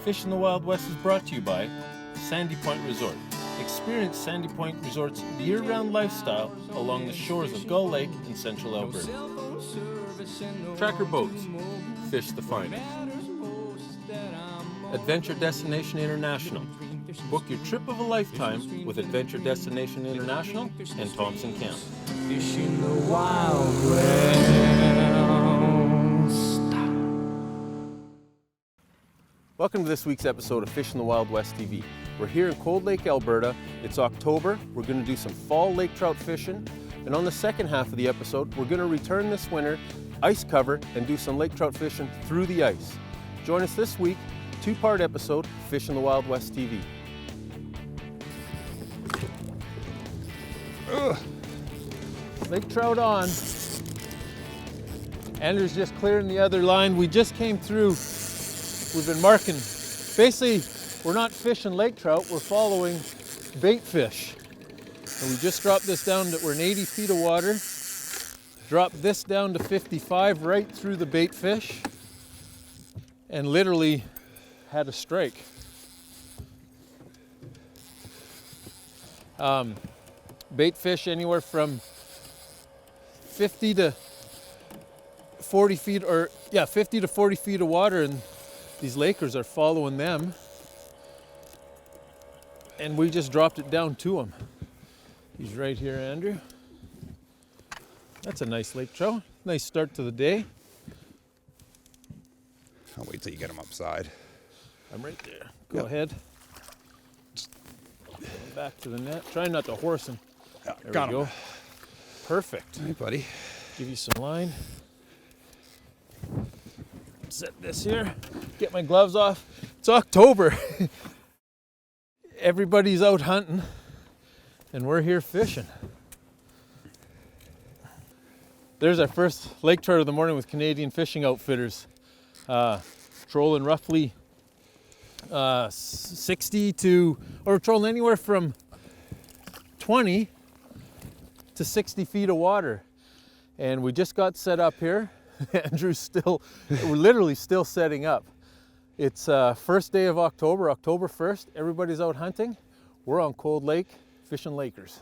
Fish in the Wild West is brought to you by Sandy Point Resort. Experience Sandy Point Resort's year-round lifestyle along the shores of Gull Lake in central Alberta. Tracker Boats, fish the finest. Adventure Destination International. Book your trip of a lifetime with Adventure Destination International and Thompson Camp. Fish in the Wild West. Welcome to this week's episode of Fish in the Wild West TV. We're here in Cold Lake, Alberta. It's October. We're going to do some fall lake trout fishing. And on the second half of the episode, we're going to return this winter, ice cover, and do some lake trout fishing through the ice. Join us this week, two-part episode, Fish in the Wild West TV. Lake trout on. Andrew's just clearing the other line. We just came through. We've been marking. Basically, we're not fishing lake trout, we're following bait fish. And we just dropped this down to, we're in 80 feet of water. Dropped this down to 55 right through the bait fish. And literally had a strike. Bait fish anywhere from 50 to 40 feet, or yeah, 50 to 40 feet of water, and these Lakers are following them. And we just dropped it down to him. He's right here, Andrew. That's a nice lake trout. Nice start to the day. I'll wait till you get him upside. I'm right there. Go ahead. Back to the net. Try not to horse him. Yeah, There got we him. go. Perfect. Hey, buddy. Give you some line. Set this here. Get my gloves off. It's October. Everybody's out hunting, and we're here fishing. There's our first lake trout of the morning with Canadian Fishing Outfitters. Trolling roughly 60 to, or trolling anywhere from 20 to 60 feet of water. And we just got set up here. Andrew's we're literally still setting up. It's first day of October, October 1st. Everybody's out hunting. We're on Cold Lake fishing Lakers.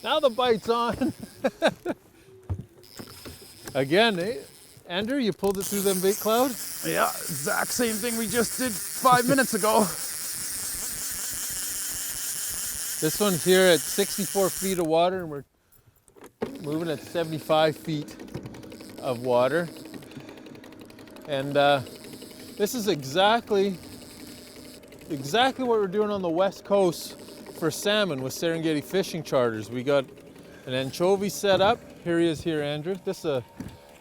Now the bite's on. Again, Andrew, you pulled it through them bait cloud? Yeah, exact same thing we just did 5 minutes ago. This one's here at 64 feet of water, and we're moving at 75 feet of water. And this is exactly what we're doing on the west coast for salmon with Serengeti Fishing Charters. We got an anchovy set up. Here he is here, Andrew. This is a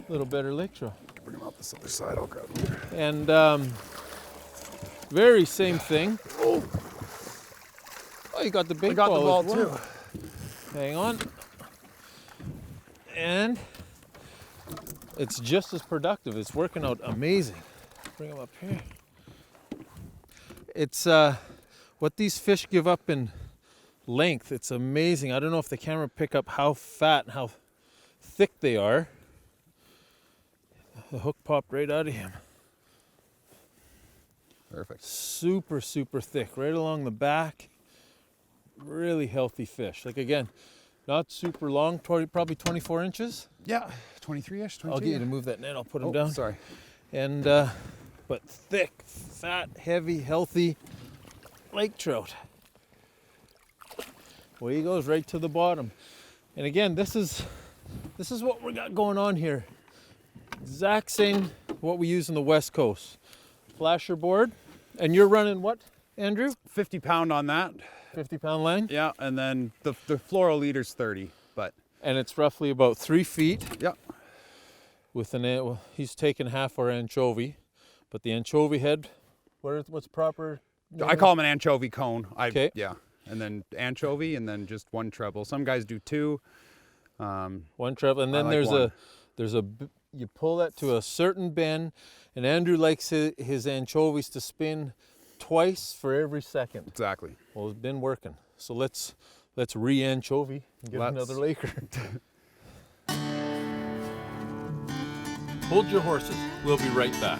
little better lake trout. Bring him up this other side, I'll grab him here. And very same thing. Oh, you got the bait I got the ball as well. too. Hang on. And it's just as productive. It's working out amazing. Bring them up here. It's what these fish give up in length. It's amazing. I don't know if the camera pick up how fat and how thick they are. The hook popped right out of him. Perfect. Super, super thick, right along the back. Really healthy fish. Like again, not super long, probably 24 inches. Yeah, 23-ish, 22. I'll get you to move that net, I'll put him down. Sorry. And, but thick, fat, heavy, healthy lake trout. Well, he goes right to the bottom. And again, this is what we got going on here. Exact same what we use on the West Coast. Flasher board. And you're running what, Andrew? 50 pound on that. 50-pound line? Yeah, and then the fluoro leader's 30, but. And it's roughly about 3 feet. Yeah. With well, he's taken half our anchovy, but the anchovy head, what's proper? I call him an anchovy cone. Okay. Yeah, and then anchovy, and then just one treble. Some guys do two. One treble, and then I like there's a you pull that to a certain bend, and Andrew likes his anchovies to spin twice for every second. Exactly. Well, it's been working. So let's re-anchovy and get another Laker. Hold your horses. We'll be right back.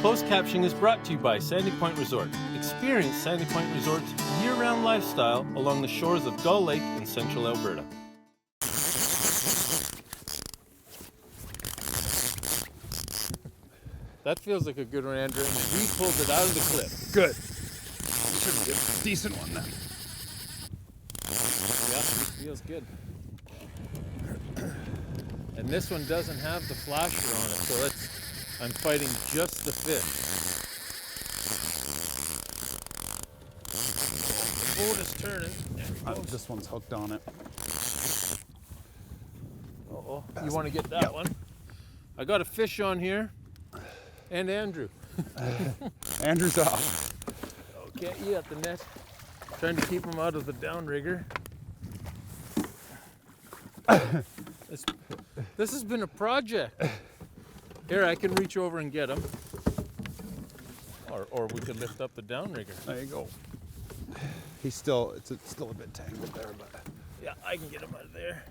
Closed captioning is brought to you by Sandy Point Resort. Experience Sandy Point Resort's year-round lifestyle along the shores of Gull Lake in central Alberta. That feels like a good one, Andrew. And we pulled it out of the cliff. Good. Should be a decent one then. Yeah, feels good. And this one doesn't have the flasher on it, so I'm fighting just the fish. The boat is turning. This one's hooked on it. Uh-oh. You want to get that one? I got a fish on here. And Andrew. Andrew's off. Okay, you got the net. Trying to keep him out of the downrigger. This has been a project. Here, I can reach over and get him. Or we could lift up the downrigger. There you go. He's still, it's still a bit tangled there, but. Yeah, I can get him out of there.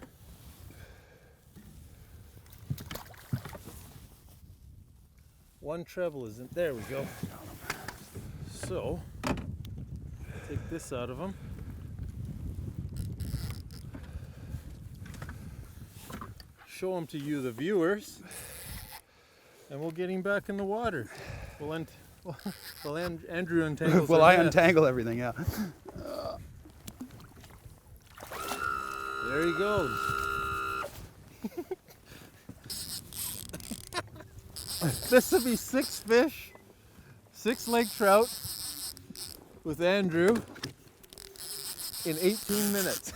One treble isn't there. We go. So, take this out of him. Show him to you, the viewers, and we'll get him back in the water. Andrew untangles. Will I untangle everything? Yeah. There he goes. This will be 6 fish, 6 lake trout with Andrew in 18 minutes.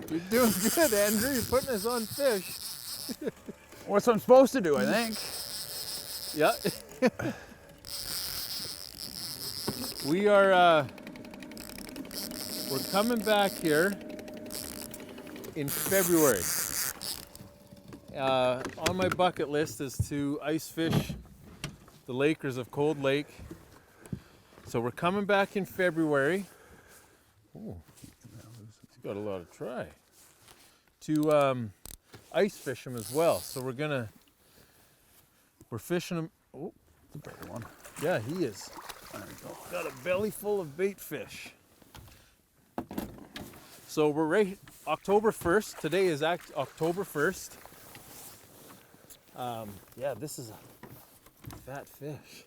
You're doing good, Andrew. You're putting us on fish. What's I'm supposed to do, I think. Yeah. We are, we're coming back here in February. On my bucket list is to ice fish the Lakers of Cold Lake. So we're coming back in February. Ooh, he's got a lot of try. To ice fish them as well. So we're fishing them. Oh, The bigger one. yeah, he is. There we go. Got a belly full of bait fish. So we're right October 1st. Today is October 1st. Yeah, this is a fat fish.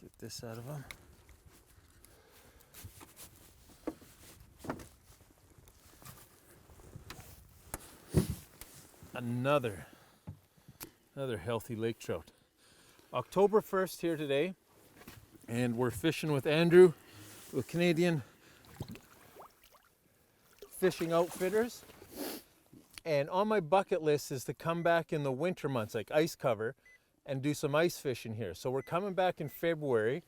Get this out of him. Another healthy lake trout. October 1st here today, and we're fishing with Andrew with Canadian Fishing Outfitters. And on my bucket list is to come back in the winter months, like ice cover, and do some ice fishing here. So we're coming back in February,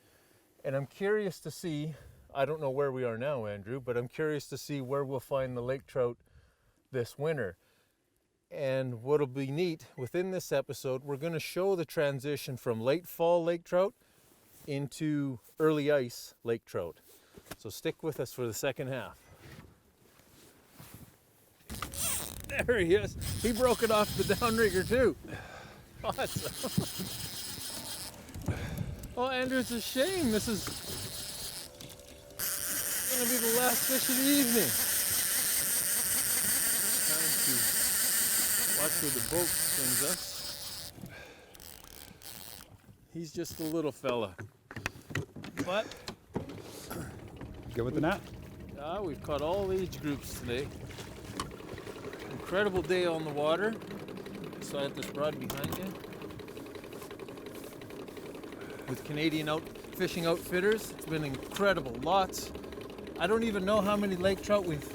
and I'm curious to see, I don't know where we are now, Andrew, but I'm curious to see where we'll find the lake trout this winter. And what'll be neat, within this episode, we're going to show the transition from late fall lake trout into early ice lake trout. So stick with us for the second half. There he is. He broke it off the downrigger too. Awesome. Oh, Andrew, it's a shame. This is going to be the last fish of the evening. Time to watch where the boat swings us. He's just a little fella. But Good with the net? we've caught all age groups today. Incredible day on the water. Beside this rod behind you. With Canadian Fishing Outfitters. It's been incredible. Lots. I don't even know how many lake trout we've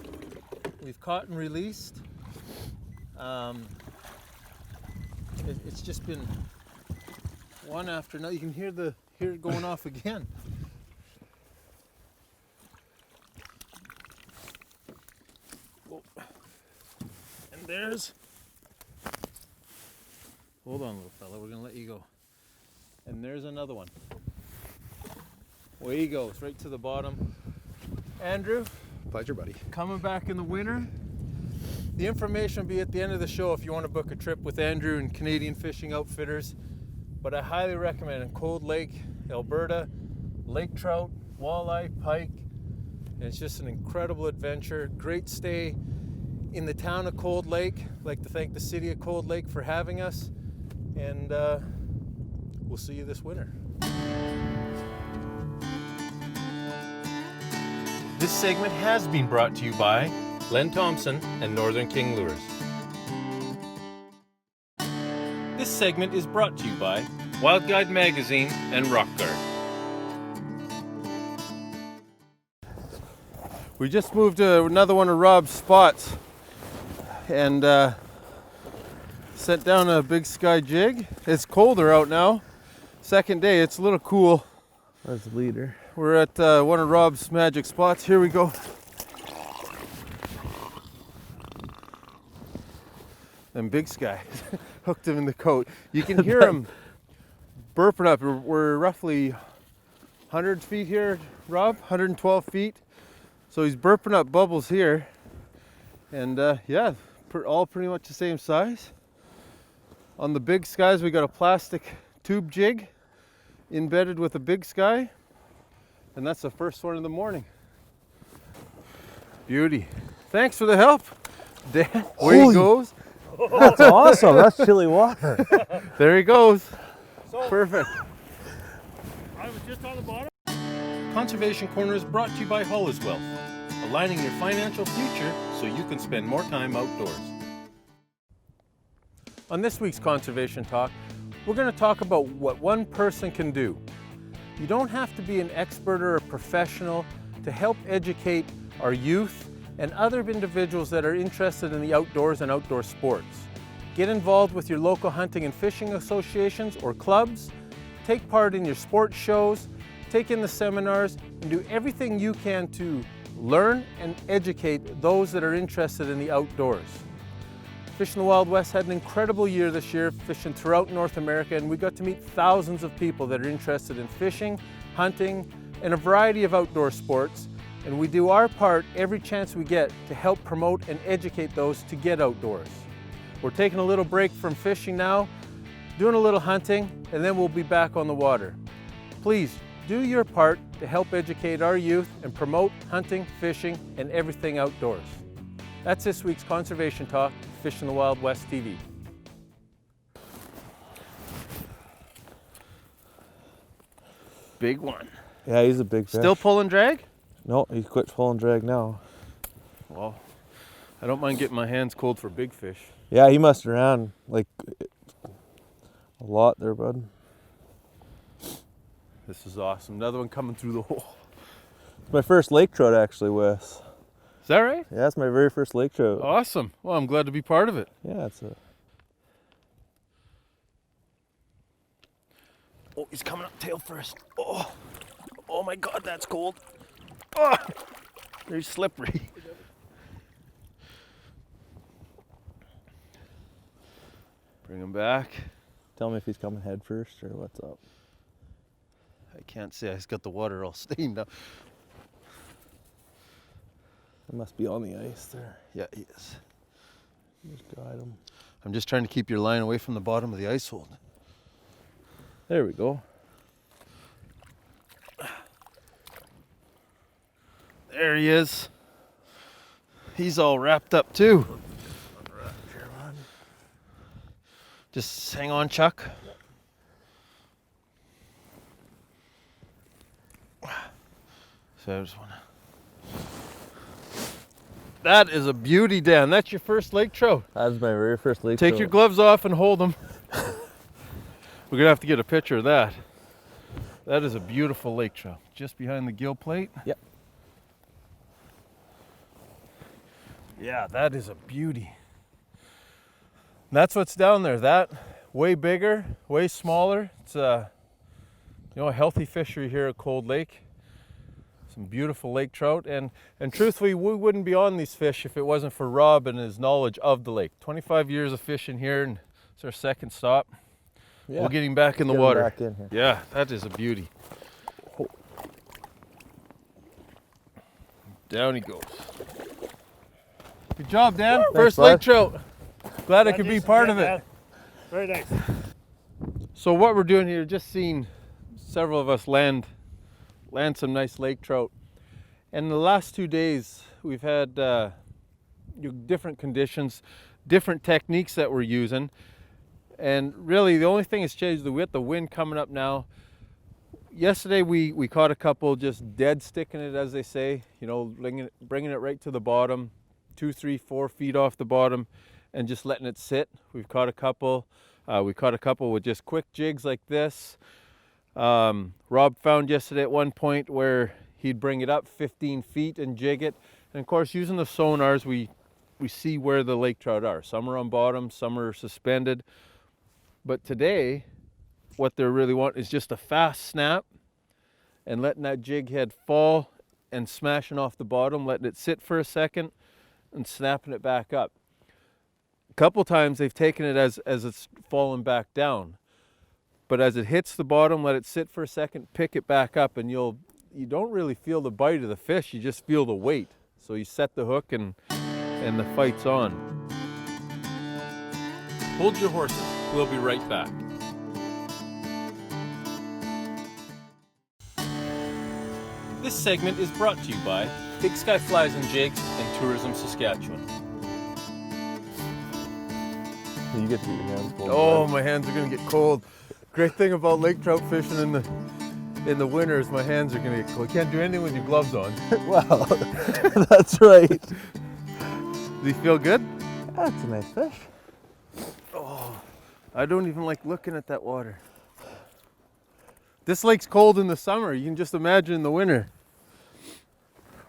caught and released. It's just been one after another. You can hear hear it going off again. Oh. And there's, hold on little fella, we're gonna let you go. And there's another one. Away he goes, right to the bottom. Andrew, Pleasure, buddy. coming back in the winter. The information will be at the end of the show if you want to book a trip with Andrew and Canadian Fishing Outfitters. But I highly recommend it. Cold Lake, Alberta, lake trout, walleye, pike. And it's just an incredible adventure. Great stay in the town of Cold Lake. I'd like to thank the city of Cold Lake for having us. And we'll see you this winter. This segment has been brought to you by Len Thompson and Northern King Lures. This segment is brought to you by Wild Guide Magazine and Rock Guard. We just moved to another one of Rob's spots and sent down a big sky jig. It's colder out now. Second day, it's a little cool. That's the leader. We're at one of Rob's magic spots. Here we go. And big sky hooked him in the coat. You can hear him burping up. We're roughly 100 feet here, Rob, 112 feet. So he's burping up bubbles here. And yeah, all pretty much the same size. On the big skies, we got a plastic tube jig embedded with a big sky. And that's the first one in the morning. Beauty. Thanks for the help, Dan. Away he goes. That's awesome. That's chilly water. There he goes. Perfect. I was just on the bottom. Conservation Corner is brought to you by Hull as Wealth, aligning your financial future so you can spend more time outdoors. On this week's Conservation Talk, we're going to talk about what one person can do. You don't have to be an expert or a professional to help educate our youth and other individuals that are interested in the outdoors and outdoor sports. Get involved with your local hunting and fishing associations or clubs, take part in your sports shows, take in the seminars, and do everything you can to learn and educate those that are interested in the outdoors. Fish in the Wild West had an incredible year this year, fishing throughout North America, and we got to meet thousands of people that are interested in fishing, hunting, and a variety of outdoor sports. And we do our part every chance we get to help promote and educate those to get outdoors. We're taking a little break from fishing now, doing a little hunting, and then we'll be back on the water. Please do your part to help educate our youth and promote hunting, fishing, and everything outdoors. That's this week's Conservation Talk, Fish in the Wild West TV. Big one. Yeah, he's a big fish. Still pulling drag? No, he quit pulling drag now. Well, I don't mind getting my hands cold for big fish. Yeah, he must have ran like a lot there, bud. This is awesome. Another one coming through the hole. It's my first lake trout actually, Wes. Is that right? Yeah, it's my very first lake trout. Awesome. Well, I'm glad to be part of it. Yeah, it's a. Oh, he's coming up tail first. Oh my God, that's cold. Oh, very slippery. Bring him back. Tell me if he's coming head first or what's up. I can't see. He's got the water all stained up. It must be on the ice there. Yeah, he is. Just guide him. I'm just trying to keep your line away from the bottom of the ice hold. There we go. There he is. He's all wrapped up too. Just hang on, Chuck. So I just wanna. That is a beauty, Dan. That's your first lake trout. That's my very first lake Take trout. your gloves off and hold them. We're gonna have to get a picture of that. That is a beautiful lake trout, just behind the gill plate. Yep. Yeah, that is a beauty. And that's what's down there. That way bigger, way smaller. It's You know, a healthy fishery here at Cold Lake. Some beautiful lake trout, and truthfully, we wouldn't be on these fish if it wasn't for Rob and his knowledge of the lake. 25 years of fishing here, and it's our second stop. Yeah. We'll get him back in the Get him water. back in here. Yeah, that is a beauty. Down he goes. Good job, Dan. First bud. lake trout. Glad I could be part of it. Yeah, very nice. So what we're doing here, just seeing several of us land some nice lake trout. And the last 2 days, we've had different conditions, different techniques that we're using. And really, the only thing that's changed, we got the wind coming up now. Yesterday, we caught a couple just dead sticking it, as they say, you know, bringing it right to the bottom, 2, 3, 4 feet off the bottom, and just letting it sit. We've caught a couple. We caught a couple with just quick jigs like this. Rob found yesterday at one point where he'd bring it up 15 feet and jig it. And of course, using the sonars, we see where the lake trout are. Some are on bottom, some are suspended. But today, what they really want is just a fast snap and letting that jig head fall and smashing off the bottom, letting it sit for a second and snapping it back up. A couple times they've taken it as it's fallen back down. But as it hits the bottom, let it sit for a second, pick it back up, and you don't really feel the bite of the fish, you just feel the weight. So you set the hook and the fight's on. Hold your horses, we'll be right back. This segment is brought to you by Big Sky Flies and Jigs and Tourism Saskatchewan. You get to get your hands cold. Oh, my hands are gonna get cold. Great thing about lake trout fishing in the winter is my hands are gonna get cold. You can't do anything with your gloves on. Wow, that's right. Do you feel good? That's a nice fish. Oh, I don't even like looking at that water. This lake's cold in the summer. You can just imagine in the winter.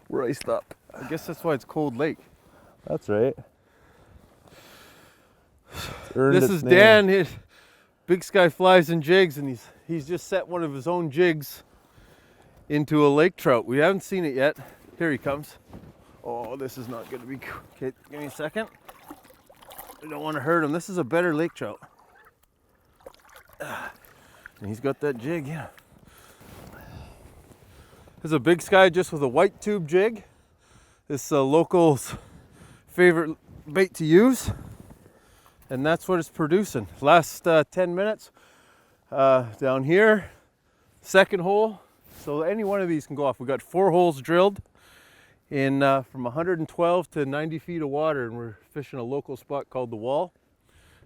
We're iced up. I guess that's why it's Cold Lake. That's right. It's earned This its is name. Dan, his Big Sky Flies and Jigs, and he's just set one of his own jigs into a lake trout. We haven't seen it yet. Here he comes. Oh, this is not going to be good. Okay, give me a second. I don't want to hurt him. This is a better lake trout. And he's got that jig, yeah. This is a Big Sky just with a white tube jig. This local's favorite bait to use. And that's what it's producing. Last 10 minutes down here, second hole. So any one of these can go off. We've got 4 holes drilled in from 112 to 90 feet of water, and we're fishing a local spot called The Wall,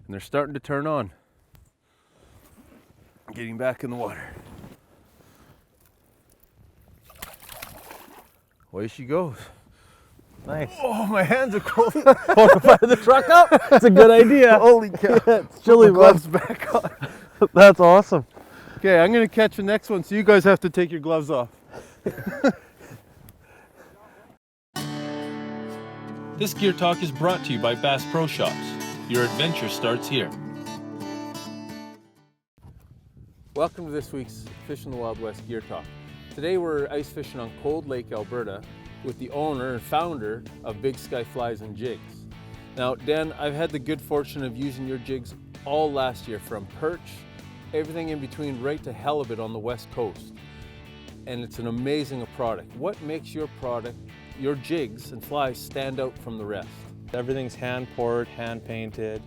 and they're starting to turn on. Getting back in the water. Away she goes. Nice. Oh, my hands are cold. Fire the truck up. That's a good idea. Holy cow. It's chilly, Put my gloves bud. back on. That's awesome. Okay, I'm gonna catch the next one, so you guys have to take your gloves off. This Gear Talk is brought to you by Bass Pro Shops. Your adventure starts here. Welcome to this week's Fishing the Wild West Gear Talk. Today we're ice fishing on Cold Lake, Alberta with the owner and founder of Big Sky Flies and Jigs. Now, Dan, I've had the good fortune of using your jigs all last year, from perch, everything in between, right to halibut on the West Coast. And it's an amazing product. What makes your product, your jigs and flies, stand out from the rest? Everything's hand poured, hand painted.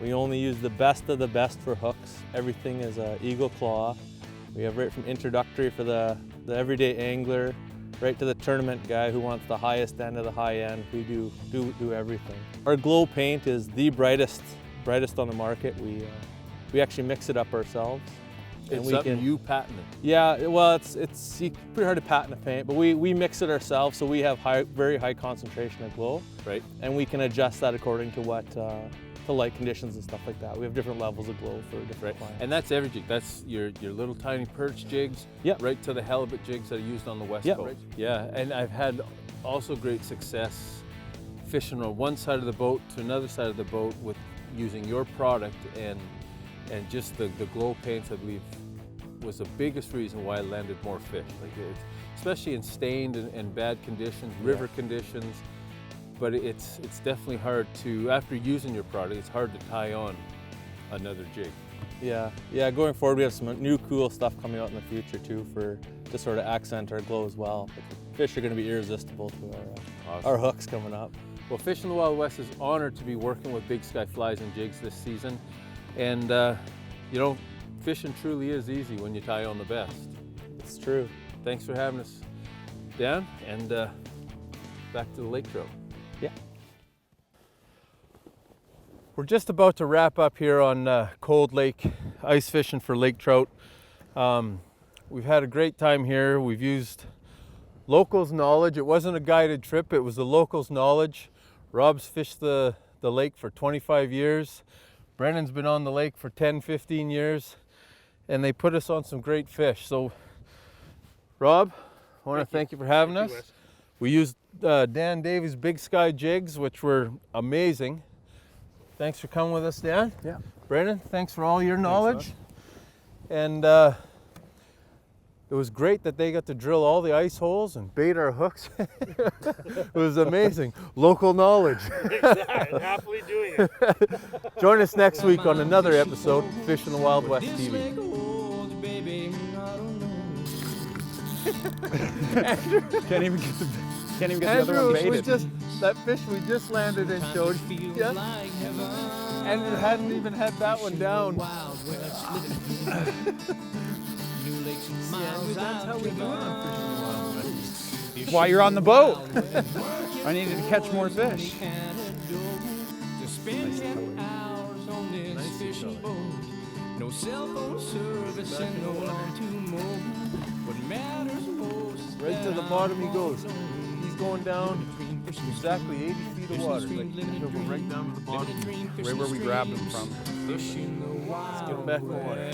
We only use the best of the best for hooks. Everything is Eagle Claw. We have right from introductory for the everyday angler, right to the tournament guy who wants the highest end of the high end. We do everything. Our glow paint is the brightest on the market. We actually mix it up ourselves. It's something you patented. Yeah, well, it's pretty hard to patent a paint, but we mix it ourselves, so we have very high concentration of glow. Right. And we can adjust that according to what to light conditions and stuff like that. We have different levels of glow for different clients. And that's every jig. That's your little tiny perch jigs, Yep. right to the halibut jigs that are used on the West Yep. Coast. Yeah, and I've had also great success fishing on one side of the boat to another side of the boat with using your product and just the glow paints. I believe was the biggest reason why I landed more fish. Like especially in stained and bad conditions, river conditions. But it's definitely hard to, after using your product, it's hard to tie on another jig. Yeah, going forward we have some new cool stuff coming out in the future too to sort of accent our glow as well. But the fish are going to be irresistible to our hooks coming up. Well, Fish in the Wild West is honored to be working with Big Sky flies and jigs this season. And you know, fishing truly is easy when you tie on the best. It's true. Thanks for having us, Dan, and back to the lake trout. Yeah. We're just about to wrap up here on Cold Lake ice fishing for lake trout. We've had a great time here. We've used locals' knowledge. It wasn't a guided trip, it was the locals' knowledge. Rob's fished the lake for 25 years. Brennan's been on the lake for 10, 15 years. And they put us on some great fish. So, Rob, I want to thank you for having us. We used Dan Davies' Big Sky jigs, which were amazing. Thanks for coming with us, Dan. Yeah. Brennan, thanks for all your knowledge. And it was great that they got to drill all the ice holes and bait our hooks. It was amazing. Local knowledge. Exactly. Happily doing it. Join us next week on another episode of Fish in the Wild West TV. Can't even get the other Andrew, one baited. that fish we just landed and showed. Yeah. Andrew hadn't even had that one down. That's how we do it on Fish in the Wild West. While you're on the boat. I needed to catch more fish. No cell phone service and no one to moan. What matters most is Right to the bottom he goes. He's going down exactly 80 feet of water. Like, he'll go right down to the bottom. Right where we grabbed him from. fishing the wild. Let's get him back in the water.